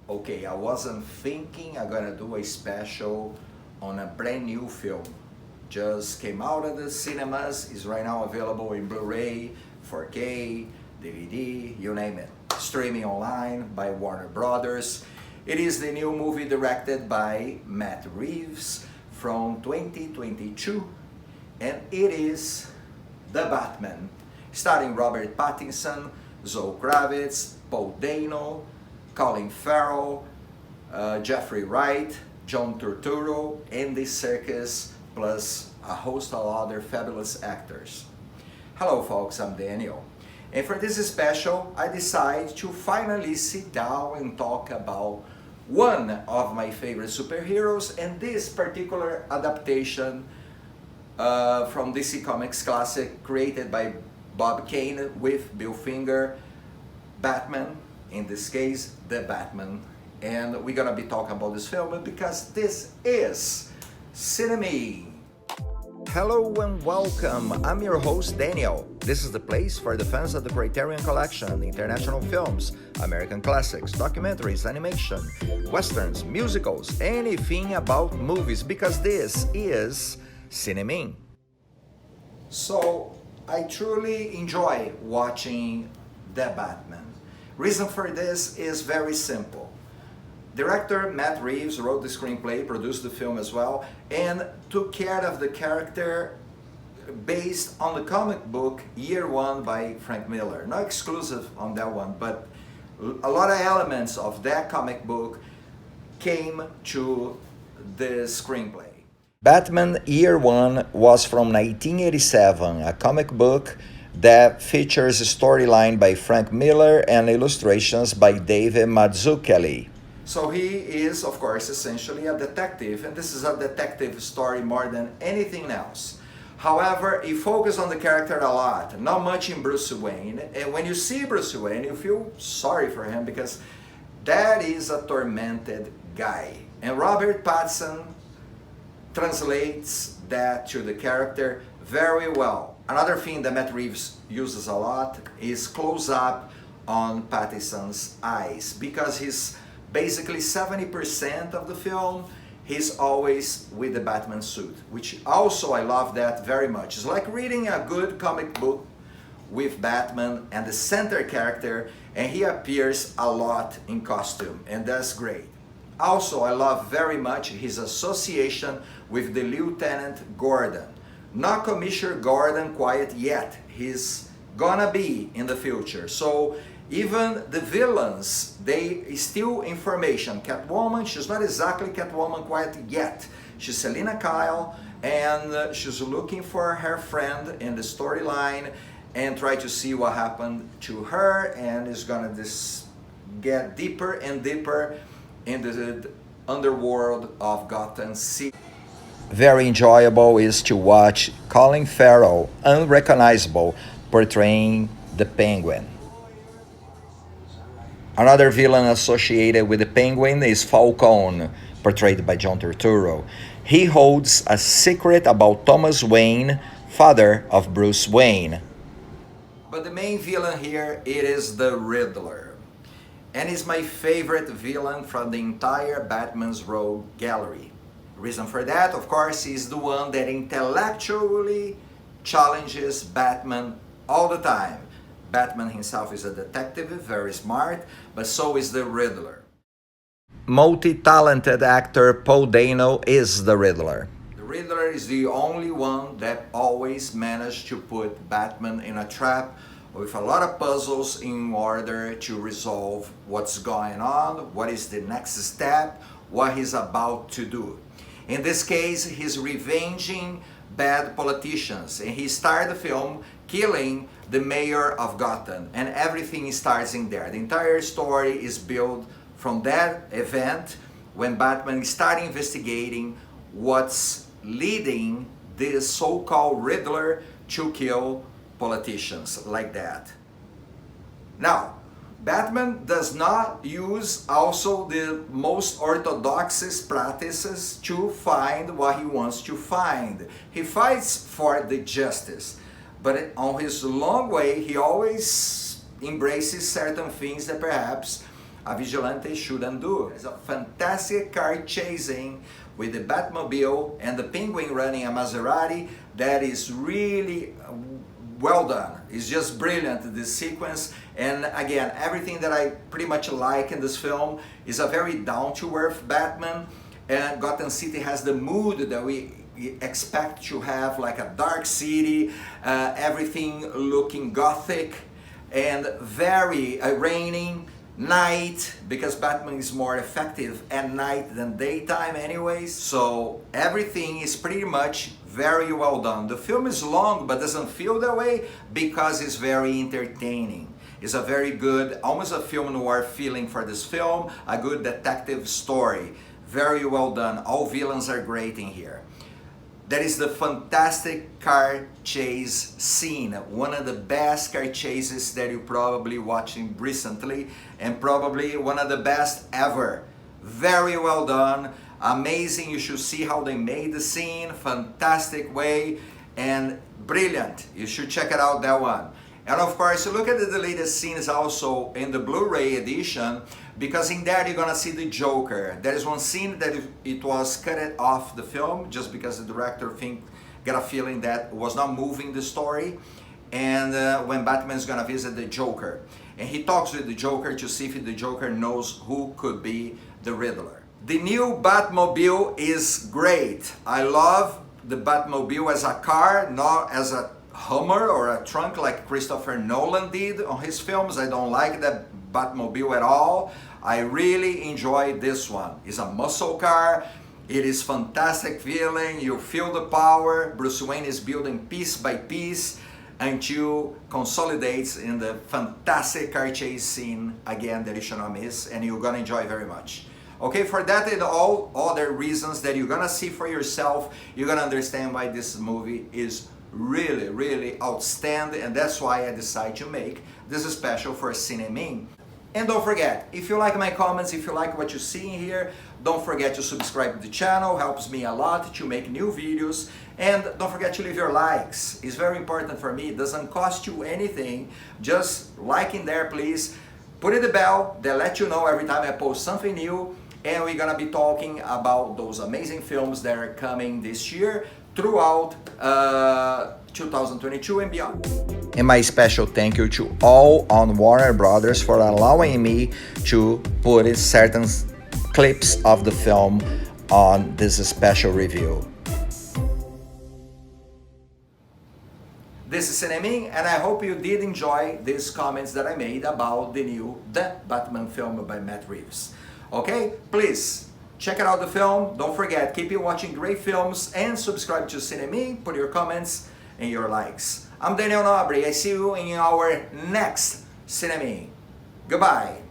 Okay, I wasn't thinking I'm gonna do a special on a brand new film. Just came out of the cinemas, is right now available in Blu-ray, 4K, DVD, you name it. Streaming online by Warner Brothers. It is the new movie directed by Matt Reeves from 2022, and it is The Batman, starring Robert Pattinson, Zoe Kravitz, Paul Dano, Colin Farrell, Jeffrey Wright, John Turturro, Andy Serkis, plus a host of other fabulous actors. Hello folks, I'm Daniel. And for this special, I decided to finally sit down and talk about one of my favorite superheroes, and this particular adaptation from DC Comics classic created by Bob Kane with Bill Finger, Batman, in this case, The Batman. And we're gonna be talking about this film because this is CINEMIN. Hello and welcome, I'm your host Daniel. This is the place for the fans of the Criterion Collection, international films, American classics, documentaries, animation, westerns, musicals, anything about movies, because this is CINEMIN. So, I truly enjoy watching The Batman. Reason for this is very simple. Director Matt Reeves wrote the screenplay, produced the film as well, and took care of the character based on the comic book Year One by Frank Miller. Not exclusive on that one, but a lot of elements of that comic book came to the screenplay. Batman Year One was from 1987, a comic book that features a storyline by Frank Miller and illustrations by David Mazzucchelli. So he is, of course, essentially a detective, and this is a detective story more than anything else. However, he focused on the character a lot, not much in Bruce Wayne, and when you see Bruce Wayne, you feel sorry for him because that is a tormented guy. And Robert Pattinson translates that to the character very well. Another thing that Matt Reeves uses a lot is close-up on Pattinson's eyes, because he's basically 70% of the film, he's always with the Batman suit, which also I love that very much. It's like reading a good comic book with Batman and the center character, and he appears a lot in costume, and that's great. Also, I love very much his association with the Lieutenant Gordon. Not Commissioner Gordon quite yet, he's gonna be in the future. So even the villains, they steal information. Catwoman, she's not exactly Catwoman quite yet. She's Selina Kyle, and she's looking for her friend in the storyline and try to see what happened to her, and is gonna get deeper and deeper into the underworld of Gotham City. Very enjoyable is to watch Colin Farrell, unrecognizable, portraying the Penguin. Another villain associated with the Penguin is Falcone, portrayed by John Turturro. He holds a secret about Thomas Wayne, father of Bruce Wayne. But the main villain here, it is the Riddler. And he's my favorite villain from the entire Batman's Rogue gallery. Reason for that, of course, is the one that intellectually challenges Batman all the time. Batman himself is a detective, very smart, but so is the Riddler. Multi-talented actor Paul Dano is the Riddler. The Riddler is the only one that always managed to put Batman in a trap with a lot of puzzles in order to resolve what's going on, what is the next step, what he's about to do. In this case, he's revenging bad politicians, and he started the film killing the mayor of Gotham, and everything starts in there. The entire story is built from that event when Batman started investigating what's leading this so-called Riddler to kill politicians like that. Now, Batman does not use also the most orthodox practices to find what he wants to find. He fights for the justice, but on his long way, he always embraces certain things that perhaps a vigilante shouldn't do. It's a fantastic car chasing with the Batmobile and the Penguin running a Maserati that is really well done. It's just brilliant, this sequence. And again, everything that I pretty much like in this film is a very down-to-earth Batman. And Gotham City has the mood that we expect to have, like a dark city, everything looking gothic and very raining, night, because Batman is more effective at night than daytime anyways. So everything is pretty much very well done. The film is long but doesn't feel that way because it's very entertaining. It's a very good, almost a film noir feeling for this film, a good detective story. Very well done. All villains are great in here. That is the fantastic car chase scene. One of the best car chases that you probably watching recently, and probably one of the best ever. Very well done. Amazing. You should see how they made the scene. Fantastic way and brilliant. You should check it out, that one. And of course, look at the deleted scenes also in the Blu-ray edition, because in there you're gonna see the Joker. There is one scene that it was cut off the film just because the director got a feeling that was not moving the story. And when Batman's gonna visit the Joker, and he talks with the Joker to see if the Joker knows who could be the Riddler. The new Batmobile is great. I love the Batmobile as a car, not as a Hummer or a trunk like Christopher Nolan did on his films. I don't like that Batmobile at all. I really enjoy this one. It's a muscle car. It is fantastic feeling. You feel the power. Bruce Wayne is building piece by piece until consolidates in the fantastic car chase scene again that you should not miss, and you're gonna enjoy very much. Okay, for that and all other reasons that you're gonna see for yourself, you're gonna understand why this movie is really, really outstanding, and that's why I decided to make this special for CINEMIN. And don't forget, if you like my comments, if you like what you see here, don't forget to subscribe to the channel. Helps me a lot to make new videos. And don't forget to leave your likes. It's very important for me. It doesn't cost you anything. Just like in there, please. Put in the bell that let you know every time I post something new. And we're gonna be talking about those amazing films that are coming this year throughout 2022 and beyond. And my special thank you to all on Warner Brothers for allowing me to put certain clips of the film on this special review. This is CINEMIN, and I hope you did enjoy these comments that I made about the Batman film by Matt Reeves. Okay, please check out the film. Don't forget, keep watching great films and subscribe to CINEMIN. Put your comments and your likes. I'm Daniel Nobre. I see you in our next CINEMIN. Goodbye.